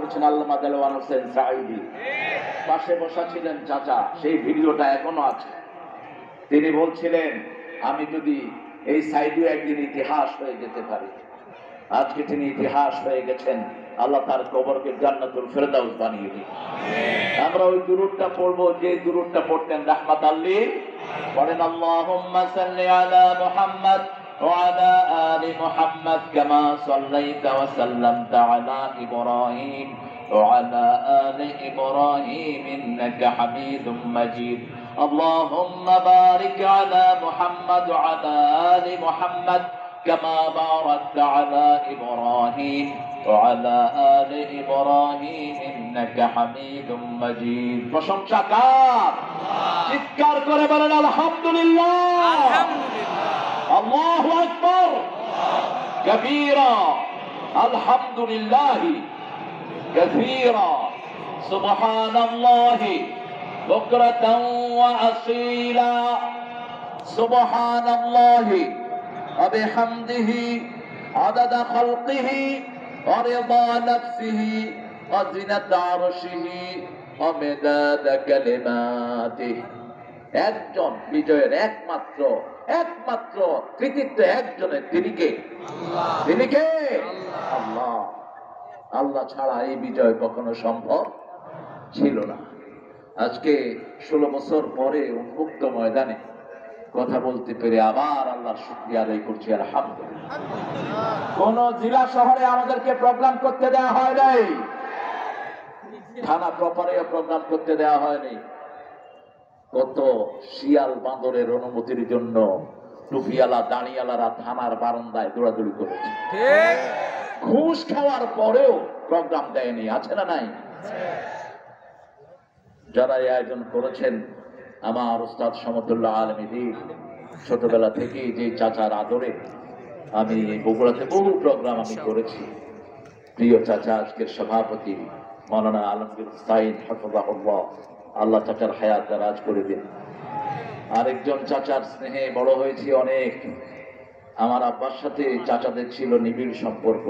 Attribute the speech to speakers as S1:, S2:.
S1: করেছেন আল্লামা দেলোয়ার হোসেন সাঈদী। পাশে বসা ছিলেন চাচা, সেই ভিডিওটা এখনো আছে। তিনি বলছিলেন, আমি যদি এই সাঈদী একদিন ইতিহাস হয়ে যেতে পারি। আজকে তিনি ইতিহাস হয়ে গেছেন। আল্লাহ তার কবরকে জান্নাতুল ফেরদাউস বানিয়ে দিন। আমরা ওই দুরূদটা পড়বো, যে দুরূদটা পড়তেন রাহমাতাল লিল। পড়েন আল্লাহুম্মা সাল্লি আলা মুহাম্মাদ ওয়া আলা আলি মুহাম্মাদ কামা সাল্লাইতা ওয়া সাল্লামতা আলা ইব্রাহিম ওয়া আলা আলি ইব্রাহিম ইন্নাকা হামিদুম মাজিদ। আল্লাহুম্মা বারিক আলা মুহাম্মাদ ওয়া আলা আলি মুহাম্মাদ كما باركت على إبراهيم وعلى آل إبراهيم إنك حميد مجيد প্রশংসা কার? চিৎকার করে বলেন আলহামদুলিল্লাহ। আল্লাহু আকবার কবীরা আলহামদুলিল্লাহ কাসীরা সুবহানাল্লাহি বুকরাতান ওয়া আসীলা সুবহানাল্লাহি وبحمده عدد خلقه ورضا نفسه وزنة عرشه ومداد كلماته। একজন বিজয়ের একমাত্র কৃতিত্ব একজনের, তিনি কে? তিনি কে? আল্লাহ। আল্লাহ ছাড়া এই বিজয় কখনো সম্ভব ছিল না। আজকে 16 বছর পরে উন্মুক্ত ময়দানে কথা বলতে পেরে আবার আল্লাহর শুকরিয়া আদায় করছি আলহামদুলিল্লাহ। কোন জেলা শহরে আমাদেরকে প্রোগ্রাম করতে দেওয়া হয় নাই, থানা প্রপারেও প্রোগ্রাম করতে দেওয়া হয়নি। কত শিয়াল বাঁদরের অনুমতির জন্য টুপিওয়ালা দাঁড়িয়ালারা থানার বারান্দায় দৌড়াদৌড়ি করেছে, ঘুষ খাওয়ার পরেও প্রোগ্রাম দেয়নি। আছে না নাই? যারা এই আয়োজন করেছেন, আমার উস্তাদ সমতুল্লাহ আলমীর ছোটবেলা থেকে যে চাচার আদরে আমি বগুড়াতে বহু প্রোগ্রাম আমি করেছি। প্রিয় চাচা আজকের সভাপতি মাওলানা আলমগীর হুসাইন হাফিজাহুল্লাহ, আল্লাহ চাচার হায়াত দারাজ করে দিন। আরেকজন চাচার স্নেহে বড় হয়েছি অনেক। আমার আব্বার সাথে চাচাদের ছিল নিবিড় সম্পর্ক।